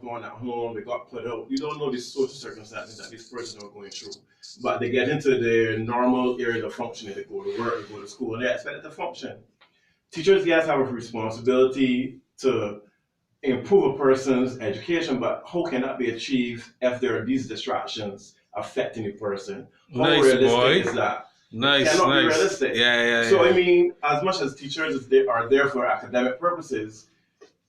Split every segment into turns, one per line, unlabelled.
born at home, they got put out. You don't know the social circumstances that these persons are going through. But they get into their normal area of functioning. They go to work, they go to school, and they're expected to function. Teachers, yes, have a responsibility to improve a person's education, but how can that be achieved if there are these distractions affecting the person? How
Nice,
realistic
boy.
is that?
Nice,
Cannot be
nice.
realistic.
Yeah.
So I mean, as much as teachers are there for academic purposes,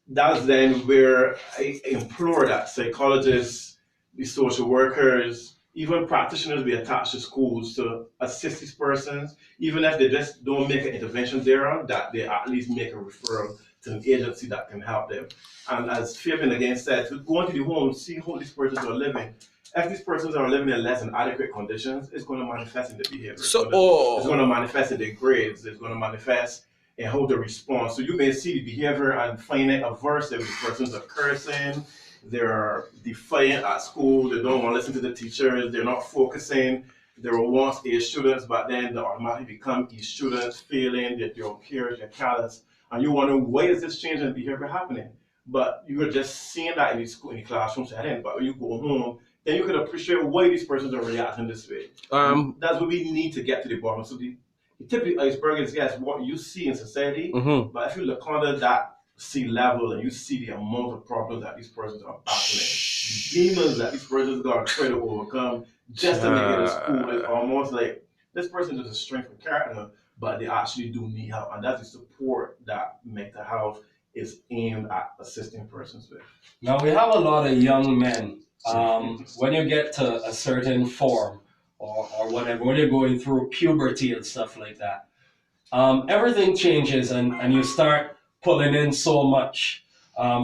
that's then where I implore that psychologists, the social workers, even practitioners be attached to schools to assist these persons, even if they just don't make an intervention there, that they at least make a referral to an agency that can help them. And as Fabian again said, to go into the home, see how these persons are living. If these persons are living in less than adequate conditions, it's going to manifest in the behavior. It's going to manifest in their grades. It's going to manifest in how they respond. So you may see the behavior and find it adverse. If the persons are cursing, they're defiant at school, they don't want to listen to the teachers, they're not focusing. They were once A students, but then they automatically become E students, failing, they're care, they're callous. And you wonder, why is this change in behavior happening? But you're just seeing that in the school, in the classroom setting. But when you go home, then you can appreciate why these persons are reacting this way. That's what we need to get to the bottom. So the typical iceberg is, yes, what you see in society, but if you look under that sea level and you see the amount of problems that these persons are battling, the demons that these persons are trying to overcome just to make it to school, is almost like this person is a strength of character, but they actually do need help. And that's the support that mental health is aimed at assisting persons with.
Now, we have a lot of young men. When you get to a certain form or whatever, when you're going through puberty and stuff like that, everything changes and you start pulling in so much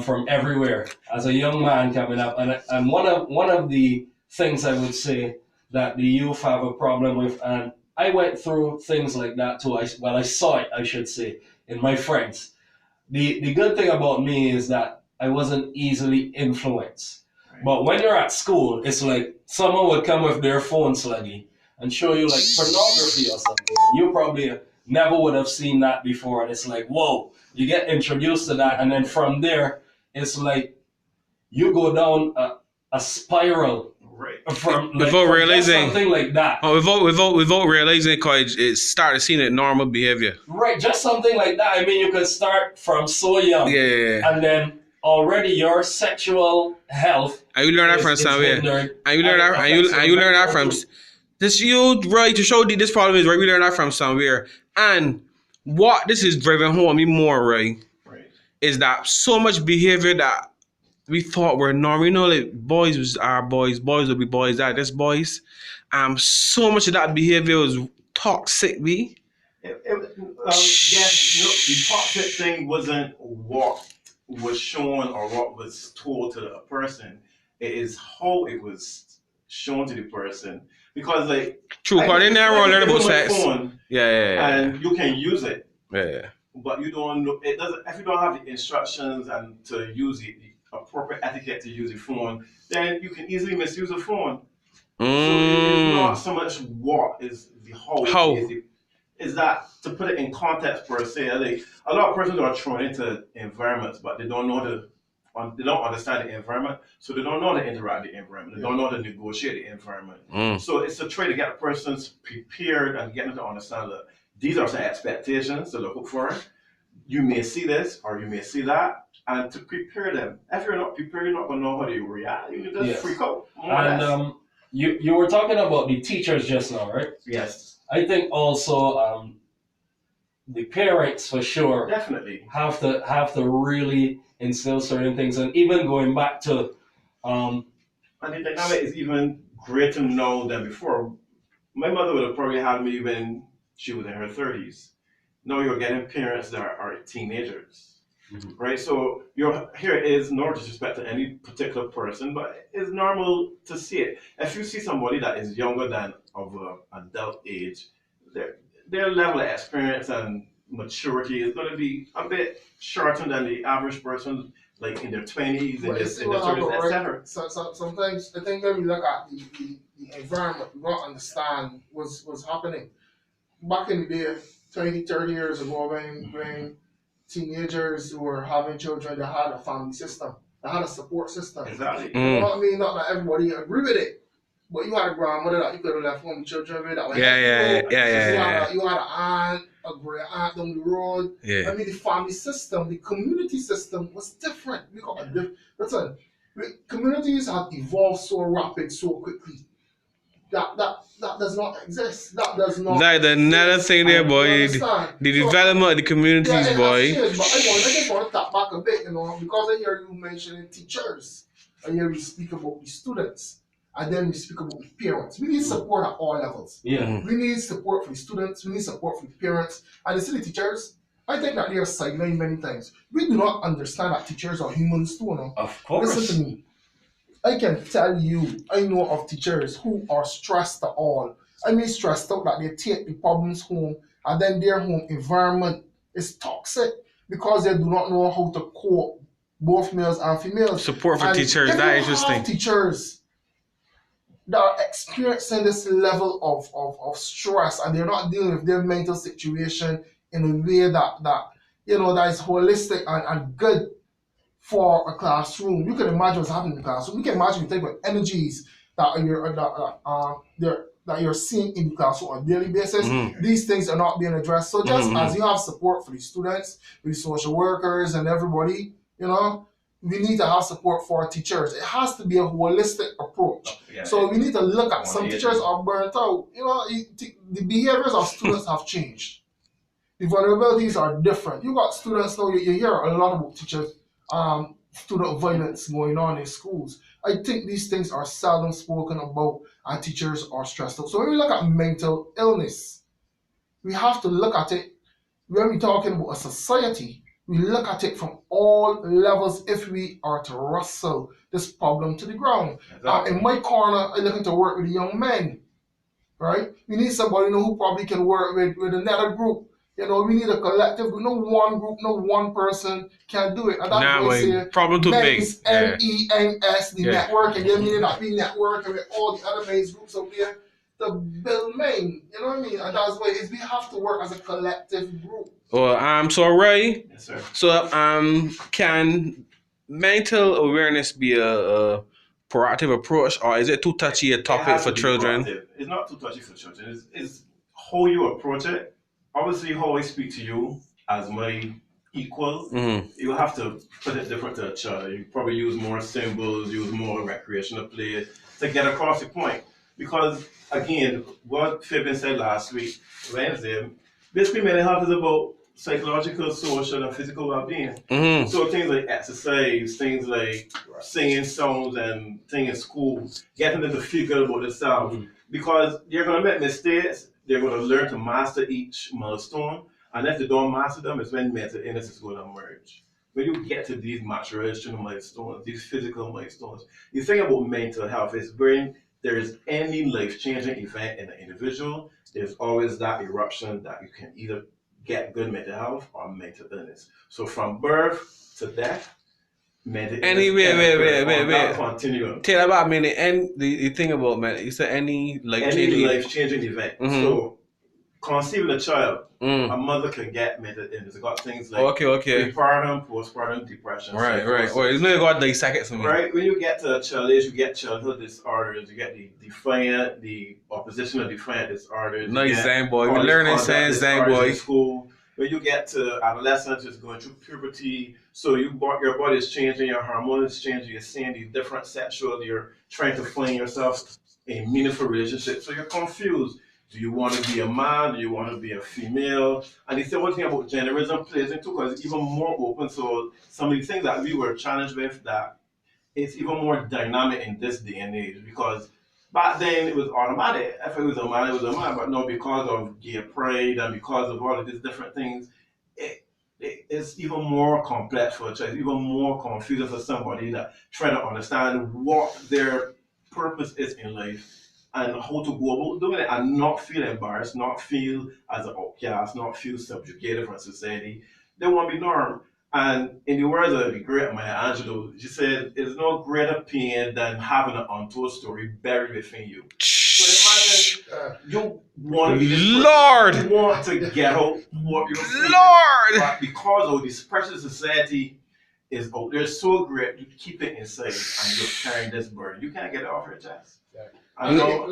from everywhere as a young man coming up. And one of the things I would say that the youth have a problem with, and I went through things like that too. I saw it, I should say, in my friends. The good thing about me is that I wasn't easily influenced. But when you're at school, it's like someone would come with their phone sluggy and show you like pornography or something. You probably never would have seen that before. And it's like, whoa, you get introduced to that. And then from there, it's like you go down a spiral.
Right.
From
without realizing
something like that.
Oh, without realizing, because it started seeing it normal behavior.
Right, just something like that. I mean, you could start from so young.
Yeah.
And then already your sexual health.
And you learn that from somewhere. And you learn that from this. You right to show this problem is right. We learn that from somewhere. And what this is driving home me more right is that so much behavior that we thought were normal. You know, like boys was our boys will be boys. That this boys. So much of that behavior was toxic. Yes,
the toxic thing wasn't what was shown or what was told to the person. It is how it was shown to the person. Because like
true, because they never learn about sex. Yeah.
And you can use it.
Yeah.
But you don't know it doesn't if you don't have the instructions and to use the appropriate etiquette to use the phone, then you can easily misuse the phone. So it's not so much what is the how. Is that to put it in context per se? Like a lot of persons are thrown into environments, but they don't know they don't understand the environment, so they don't know how to interact with the environment. They don't know how to negotiate the environment. So it's a try to get a person prepared and get them to understand that these are some expectations to look for. You may see this or you may see that, and to prepare them. If you're not prepared, you're not going to know how to react. You just freak out.
And you were talking about the teachers just now, right?
Yes.
I think also the parents for sure
definitely
have to really instill certain things, and even going back to
and the dynamic is even greater now than before. My mother would have probably had me when she was in her 30s. Now you're getting parents that are teenagers, right? So here is no disrespect to any particular person, but it's normal to see it. If you see somebody that is younger than of adult age, their level of experience and maturity is going to be a bit shorter than the average person, like in their 20s, in their 30s, etc.
So sometimes I think when we look at the environment, we don't understand what's happening. Back in the day, 20, 30 years ago, when teenagers were having children, they had a family system. that had a support system.
Exactly.
You know what I mean? Not that everybody agree with it. But you had a grandmother that you could have left home with children with that was you had an aunt, a great aunt down the road.
Yeah.
I mean, the family system, the community system was different. Listen, communities have evolved so rapid, so quickly. That does not exist. That does not.
Like another thing there, boy. The development of the communities,
it
boy.
Has changed, but I just want to tap back a bit, because I hear you mentioning teachers. I hear you speak about the students. And then we speak about the parents. We need support at all levels.
Yeah.
We need support for the students. We need support for the parents. And the city teachers, I think that they are sidelined many times. We do not understand that teachers are humans too. No?
Of course.
Listen to me. I can tell you, I know of teachers who are stressed at all. I mean stressed out that they take the problems home and then their home environment is toxic because they do not know how to cope, both males and females.
Support for teachers, that's interesting.
Teachers that are experiencing this level of stress and they're not dealing with their mental situation in a way that is holistic and good for a classroom. You can imagine what's happening in the classroom. You can imagine the type of energies that you're seeing in the classroom on a daily basis. Mm-hmm. These things are not being addressed. So just as you have support for the students, for the social workers and everybody, we need to have support for our teachers. It has to be a holistic approach. Yeah, so we need to look at some teachers are burnt out. The behaviors of students have changed. The vulnerabilities are different. You got students now, you hear a lot about teachers, student violence going on in schools. I think these things are seldom spoken about and teachers are stressed out. So when we look at mental illness, we have to look at it when we're talking about a society. We look at it from all levels if we are to wrestle this problem to the ground. Exactly. In my corner, I'm looking to work with young men, right? We need somebody who probably can work with another group. We need a collective. No one group, no one person can do it. And that's why I say
problem too big.
MENS, the network, and then we need to be networking with all the other men's groups out there to build men. You know what I mean? And that's why we have to work as a collective group.
So Ray,
yes, sir.
So can mental awareness be a proactive approach, or is it too touchy a topic for children?
Proactive. It's not too touchy for children. It's how you approach it. Obviously, how I speak to you as my equal, you have to put it different to a child. You probably use more symbols, use more recreational play to get across the point. Because again, what Fabian said last week, Wednesday, basically mental health is about psychological, social, and physical well-being. So things like exercise, things like singing songs and things in school, getting them to feel good about themselves. Because you're going to make mistakes, they're going to learn to master each milestone. And if they don't master them, it's when mental illness is going to emerge. When you get to these maturational milestones, these physical milestones, the thing about mental health is when there is any life-changing event in an individual, there's always that eruption that you can either get good mental health or mental illness. So from birth to death, mental illness.
Wait.
Continuum.
Tell about the thing about mental. You said any
life-changing event. So conceiving a child, a mother can get mental illness. It got things like prepartum, postpartum depression.
Right. Or it's not got dissect it for me.
Right. When you get to child age, you get childhood disorders. You get the oppositional defiant disorders.
Nice, Zane boy. We learning saying Zane boy.
School. When you get to adolescence, it's going through puberty. So your body is changing, your hormones is changing. You're seeing these different sexual. You're trying to find yourself in meaningful relationships. So you're confused. Do you want to be a man? Do you want to be a female? And the whole thing about genderism plays into because it's even more open. So some of the things that we were challenged with, that it's even more dynamic in this day and age. Because back then it was automatic. If it was a man, it was a man. But no, because of gay pride and because of all of these different things, it's even more complex for a child. It's even more confusing for somebody that try to understand what their purpose is in life. And how to go about doing it and not feel embarrassed, not feel as an outcast, not feel subjugated from society. They want to be norm. And in the words of the great Maya Angelou, she said, "There's no greater pain than having an untold story buried within you." So imagine you want to be
Lord,
you want to get out what you're feeling,
Lord,
but because of this precious society, is out there so great, you keep it inside and you're carrying this burden. You can't get it off your chest. I know.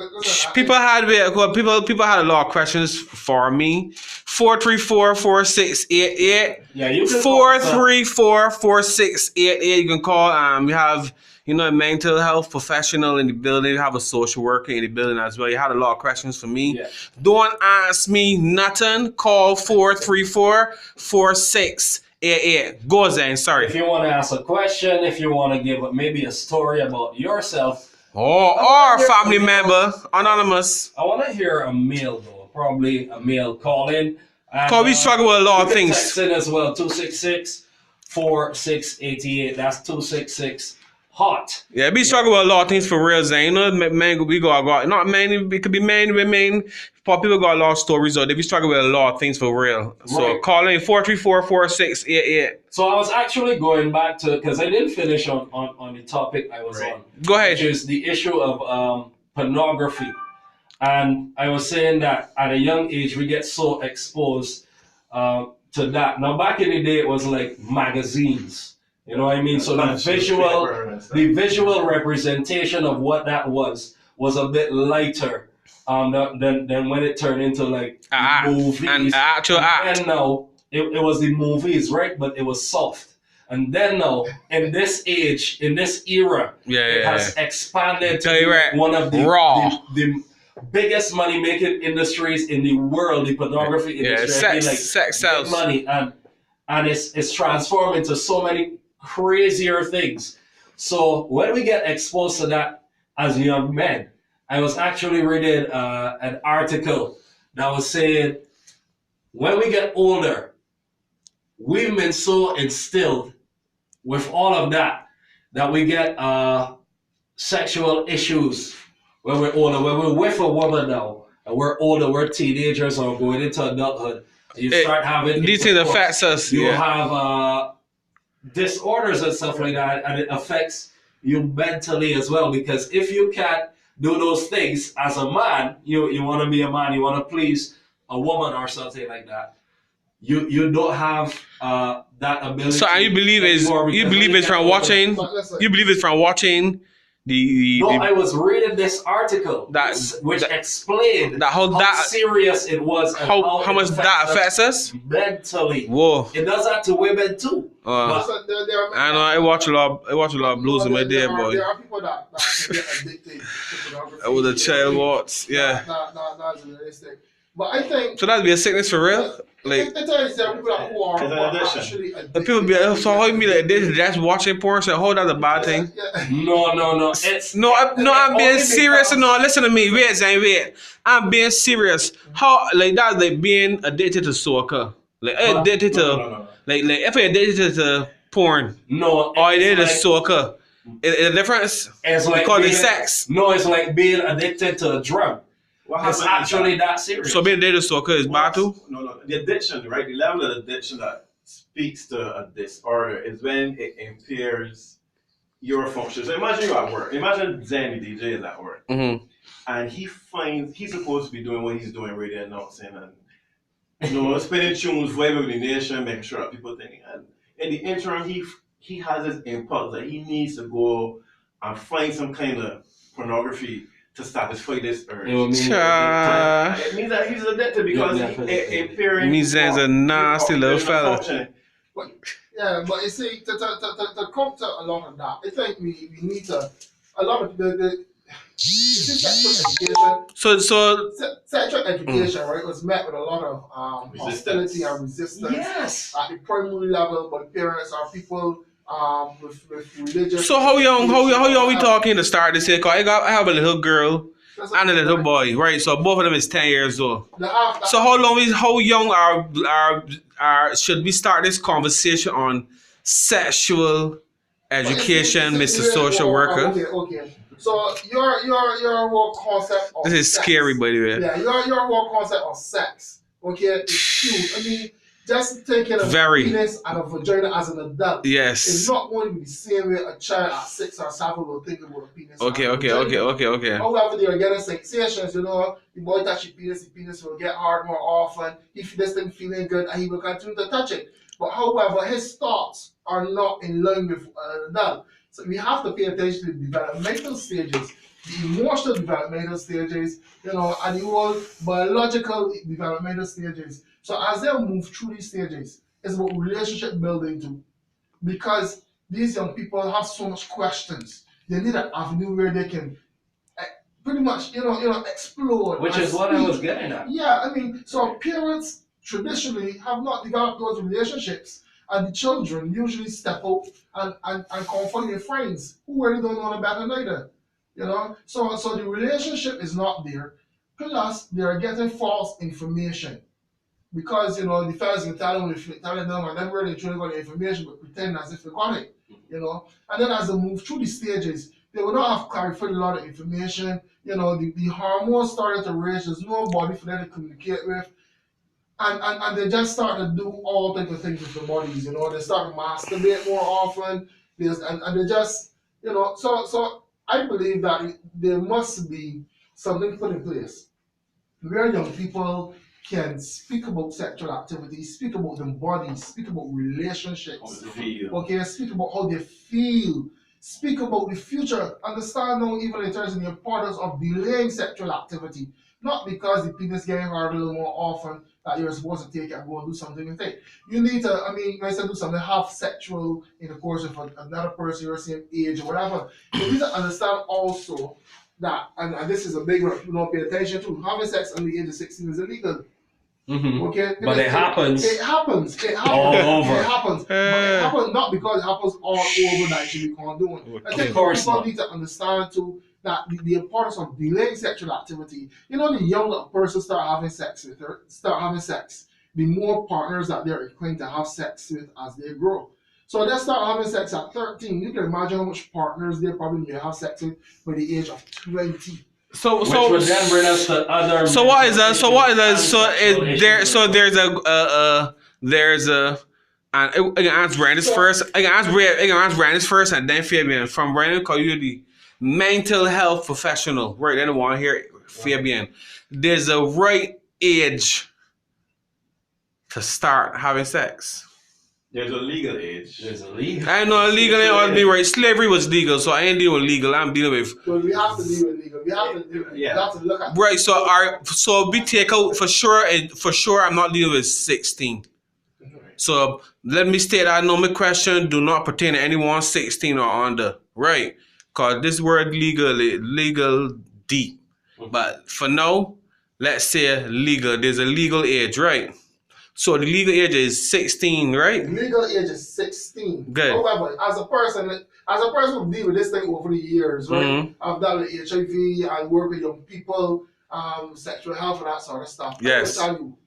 People had a lot of questions for me. 434-4688.
Yeah, you can
434-4688. You can call. You have a mental health professional in the building. You have a social worker in the building as well. You had a lot of questions for me.
Yeah.
Don't ask me nothing. Call 434-4688. Go, Zane. Sorry.
If you want to ask a question, if you want to give maybe a story about yourself.
Or family member, anonymous.
I want to hear a male though, probably a male call in.
Because we struggle with a lot of things.
Text in as well, 266-4688. That's 266-HOT.
Yeah, we struggle with a lot of things for real, Zane. Man, we got not many. It could be men, women. People got a lot of stories, though. We struggle with a lot of things for real. So
Right.
call in 434-4688.
So I was actually going back to, because I didn't finish on the topic I was on.
Go ahead.
Which is the issue of pornography. And I was saying that at a young age, we get so exposed to that. Now, back in the day, it was like magazines. You know what I mean? So the visual representation of what that was a bit lighter than when it turned into like movies.
And actual act.
And now it was the movies, right? But it was soft. And then now, in this age, in this era, it has expanded to one of the biggest money-making industries in the world, the pornography industry.
Sex sells.
Money, and it's transformed into so many crazier things. So when we get exposed to that as young men, I was actually reading an article that was saying when we get older, we've been so instilled with all of that we get sexual issues when we're older. When we're with a woman now and we're older, we're teenagers or going into adulthood, you start having
these things affect us.
You have disorders and stuff like that, and it affects you mentally as well. Because if you can't do those things as a man, you want to be a man, you want to please a woman or something like that. You don't have that ability.
So you believe it's from watching? You believe it's from watching the
I was reading this article which explained how serious it was and
how much that affects us
mentally.
Whoa!
It does that to women too.
I know. I watch a lot of blues in my day, boy.
There are people that can get addicted to pornography.
With the child watch, yeah.
That's realistic. But I think
so. That'd be a sickness for real. Like
there are people who are actually addicted.
the people be like, so how you mean like this? That's watching porn. So how that's a bad thing?
No.
I'm being serious. No, listen to me. Wait. I'm being serious. How like that's like being addicted to soccer. Like addicted to like if you're addicted to porn.
No.
Or addicted to soccer. Is the difference?
It's like
because it's sex.
No, it's like being addicted to a drug. It's actually that serious.
So being addicted to soccer is bad too?
No. The addiction, right? The level of addiction that speaks to a disorder is when it impairs your function. So imagine you're at work. Imagine Zen, the DJ, is at work.
Mm-hmm.
And he finds he's supposed to be doing what he's doing, radio announcing and spinning tunes, vibing with the nation, making sure that people think. And in the interim, he has this impulse that he needs to go and find some kind of pornography to satisfy this urge. It means that he's addicted because it
means there's a nasty little fella.
But you see, to come to a lot of that, I think we need to a lot of the sexual education.
So
sexual education, right, was met with a lot of hostility and resistance at the primary level, but parents are people with religious.
So how young we talking to start this here? Cause I have a little girl and a little boy, right? So both of them is 10 years old. So how young are should we start this conversation on sexual education, Mr. Social Worker?
Okay. So your whole concept of
this is
sex,
scary, by the way.
Yeah, your whole concept of sex. Okay, it's huge. I mean, just thinking of a penis and a vagina as an adult.
Yes.
It's not going to be the same way a child at 6 or 7 will think about a penis.
Okay.
However, they are getting sensations, the boy touch the penis will get hard more often. If this thing feeling good, and he will continue to touch it. But however, his thoughts are not in line with that. So we have to pay attention to the developmental stages, the emotional developmental stages, and the whole biological developmental stages. So as they move through these stages, it's about relationship building too. Because these young people have so much questions. They need an avenue where they can pretty much, explore.
Which is what I was getting at.
Yeah, I mean, so parents traditionally have not developed those relationships, and the children usually step out and confront their friends who really don't know better neither. So the relationship is not there. Plus, they are getting false information. Because the fellas can telling them and then really truly got the information but pretend as if they got it. And then as they move through the stages, they will not have clarified a lot of information. The hormones started to raise, there's nobody for them to communicate with. And they just start to do all types of things with their bodies, they start to masturbate more often. And they just, so I believe that there must be something put in place where young people can speak about sexual activity, speak about their bodies, speak about relationships, okay, speak about how they feel, speak about the future, understand now even in terms of the importance of delaying sexual activity, not because the penis getting hard a little more often that you're supposed to take it and go and do something with it. You need to, when I say do something, have sexual intercourse with another person your same age or whatever. You need to understand also that, and this is a big one people don't pay attention to, having sex under the age of 16 is illegal.
Mm-hmm.
Okay,
but it happens.
It happens.
All over.
It happens. But it happens not because it happens all over that you can't do it. I think people need to understand too that the importance of delaying sexual activity. The younger a person start having sex, the more partners that they're inclined to have sex with as they grow. So they start having sex at 13. You can imagine how much partners they probably may have sex with by the age of 20.
Which would then bring us to other.
So what is that? There's a. And I can ask Brandis first. I can ask Brandis first, and then Fabian from Brandon Community, mental health professional. Right, then I want to hear Fabian. There's a right age to start having sex.
There's a legal age.
I know legal ain't all be right. Slavery was legal, so I ain't dealing with legal. I'm dealing with.
Well, we have to deal with legal. We have to look at.
Right. So we take out for sure. And for sure, I'm not dealing with 16. So let me state that no, my question do not pertain to anyone 16 or under. Right? Cause this word legal deep. But for now, let's say legal. There's a legal age, right? So the legal age is 16, right?
The legal age is 16.
Good.
However, as a person who deal with this thing over the years, right? Mm-hmm. I've dealt with HIV, I work with young people, sexual health and that sort of stuff.
Yes.
I will tell you,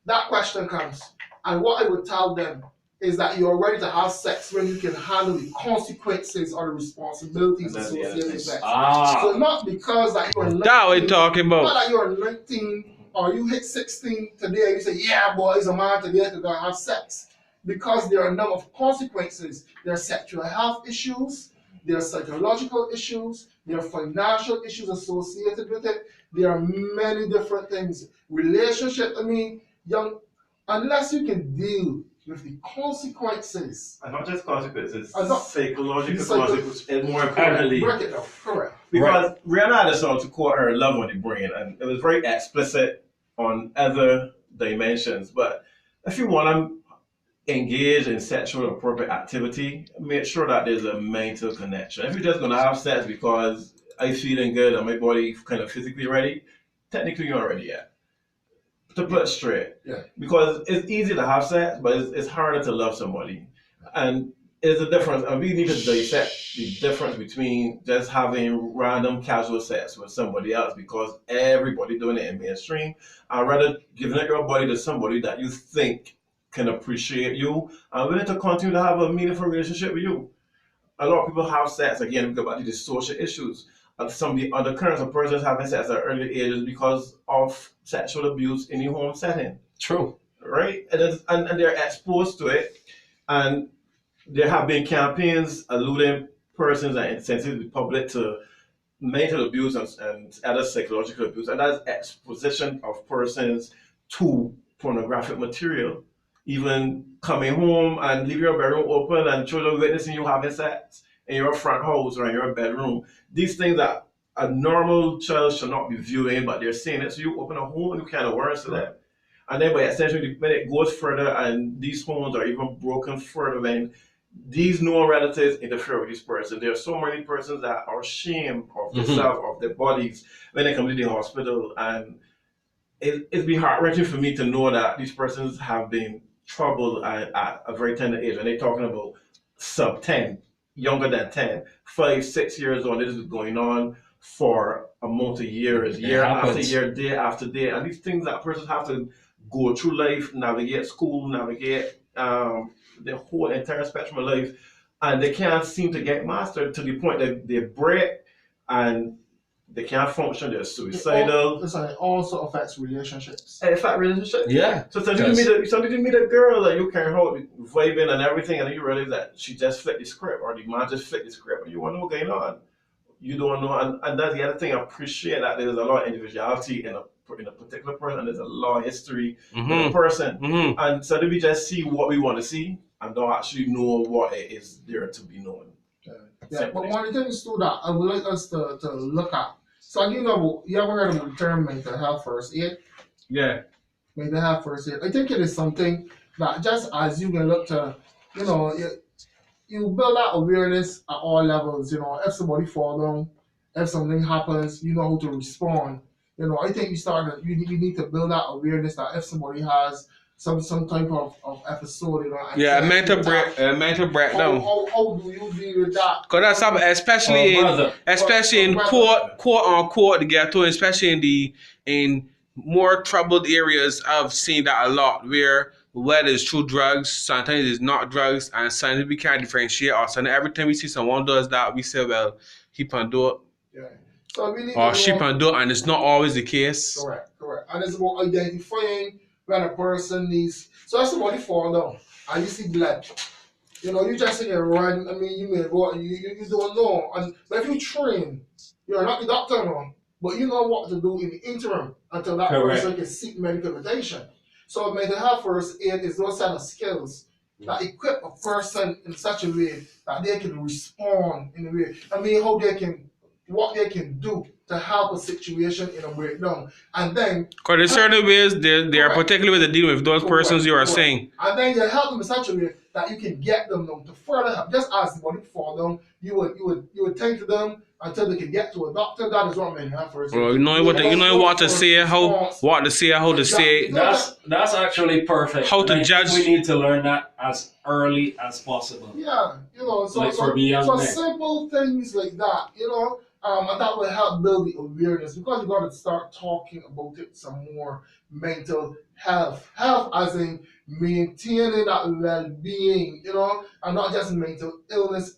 that question comes, and what I would tell them is that you're ready to have sex when you can handle the consequences or the responsibilities associated with sex. So not because that you're 19,
that we're talking about.
Not that you're 19 or you hit 16 today and you say, yeah, boy, it's a man today to go have sex. Because there are a number of consequences. There are sexual health issues, there are psychological issues, there are financial issues associated with it. There are many different things. Relationship, unless you can deal with the consequences.
And not just consequences, psychological consequences, and more importantly.
Break it down, correct.
Because Rihanna had a song to quote her love on the brain, and it was very explicit on other dimensions. But if you want to engage in sexual appropriate activity, make sure that there's a mental connection. If you're just going to have sex because I'm feeling good and my body kind of physically ready, technically you're not ready yet. To put it straight. Yeah. Because it's easy to have sex, but it's harder to love somebody. And there's a difference, and we need to dissect the difference between just having random casual sex with somebody else, because everybody doing it in mainstream, I'd rather giving up your body to somebody that you think can appreciate you and willing to continue to have a meaningful relationship with you. A lot of people have sex, again, we go back to the social issues. Some of the undercurrents of persons having sex at early ages because of sexual abuse in the home setting.
True.
Right? And they're exposed to it. And there have been campaigns alluding persons and insensitive the public to mental abuse and other psychological abuse. And that's exposition of persons to pornographic material. even coming home and leave your bedroom open and children witnessing you having sex in your front house or in your bedroom. These things that a normal child should not be viewing, but they're seeing it. So you open a whole new kind of words to them. And then by extension, when it goes further and these homes are even broken further, when these known relatives interfere with this person. There are so many persons that are ashamed of themselves, of their bodies, when they come to the hospital. And it's been heart-wrenching for me to know that these persons have been troubled at a very tender age. And they're talking about sub 10, younger than 10, 5, 6 years old. This is going on for a multi years, year after year, day after day. And these things that persons have to go through life, navigate school, navigate the whole entire spectrum of life, and they can't seem to get mastered to the point that they break and they can't function. They're suicidal.
It also affects relationships.
It affects relationships.
Yeah.
So suddenly you meet a girl that you can't hold, vibing and everything, and then you realize that she just flipped the script, or the man just flipped the script, and you wonder what's going on. You don't know, and that's the other thing. I appreciate that there's a lot of individuality in a particular person, and there's a lot of history in a person, and so we just see what we want to see and don't actually know what it is there to be known.
Yeah, but one of the things too that I would like us to look at. So you ever heard of the term mental health first aid?
Yeah.
Mental health first aid. I think it is something that just as you can look to, you build that awareness at all levels. If somebody falls down, if something happens, you know how to respond. I think you need to build that awareness that if somebody has some type of episode,
a mental breakdown.
How do you deal with that?
Because that's something, especially in quote unquote the ghetto, especially in more troubled areas. I've seen that a lot, where whether it's through drugs, sometimes it's not drugs, and sometimes we can't differentiate. Or sometimes every time we see someone does that, we say, well, he can do it.
Yeah. So
or she can do it, and it's not always the case.
Correct. And it's about identifying when a person needs. So if somebody fall down and you see blood, you just see a run. I mean, you may go, you don't know. But if you train, you're not the doctor now, but you know what to do in the interim until that person can seek medical attention. So mental health first aid is those set of skills that equip a person in such a way that they can respond in a way. I mean, what they can do to help a situation in a breakdown. And then,
because in certain ways, they are particularly with dealing with those persons you are saying.
And then you help them in such a way that you can get them to further help. Just as the body fall down, you would tend to them until they can get to a doctor. That is what mental health first.
Well, you know what to say, how to say.
That's actually perfect.
How to judge.
We need to learn that as early as possible.
Yeah, so simple things like that, and that will help build the awareness, because you got to start talking about it some more. Mental health as in maintaining that well-being, and not just mental illness,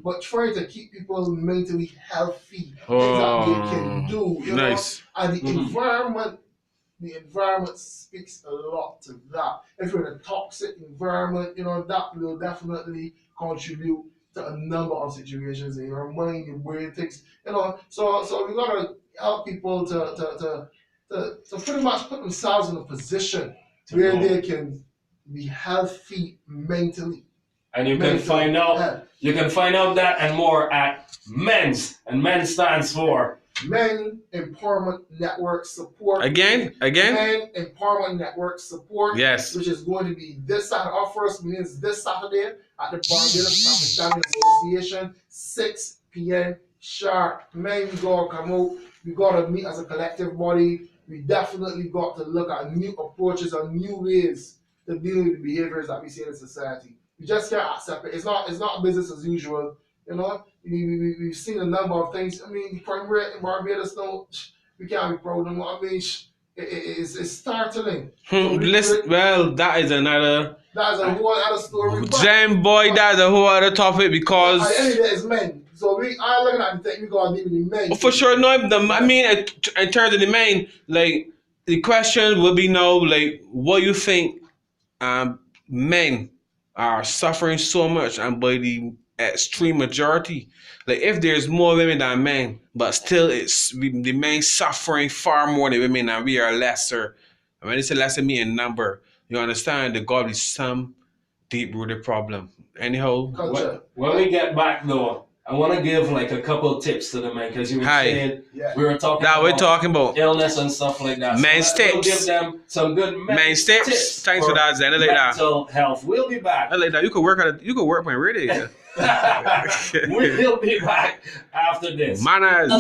but trying to keep people mentally healthy. Things that they can do,
Nice.
And the environment speaks a lot to that. If you're in a toxic environment, that will definitely contribute to a number of situations in your mind, your brain, things, So we gotta help people to pretty much put themselves in a position where they can be healthy mentally.
And you can find out that and more at MENS, and MENS stands for
Men Empowerment Network Support.
Again?
Men Empowerment Network Support.
Yes.
Which is going to be this Saturday. Our first meeting is this Saturday at the Barbados Family Association, 6 p.m. sharp. Men, we gotta come out. We gotta meet as a collective body. We definitely got to look at new approaches and new ways to deal with the behaviors that we see in society. We just can't accept it. It's not business as usual. We've seen a number of things. I mean, crime rate in Barbados, we can't be proud of them. I mean, it's startling.
That is another.
That's a whole other story.
Jam boy, that's a whole other topic, because.
At the end of the day, it's men. So we are looking at the thing, we gotta deal with the men.
For sure, no. In terms of the men, like, the question would be what do you think men are suffering so much, and by the extreme majority, if there's more women than men, but still the men suffering far more than women, and we are lesser. I mean, it's a lesser mean number. you understand there gotta be some deep-rooted problem. Anyhow,
when we get back though, I want to give like a couple tips to the men because you were saying we were talking.
Now we're talking about
illness and stuff like that.
Men's tips.
We'll give them some good
men's tips. Thanks for that, Zen. I like that.
Mental health. We'll be back.
I like that. You could work my radio.
We'll be back after this.
Manners.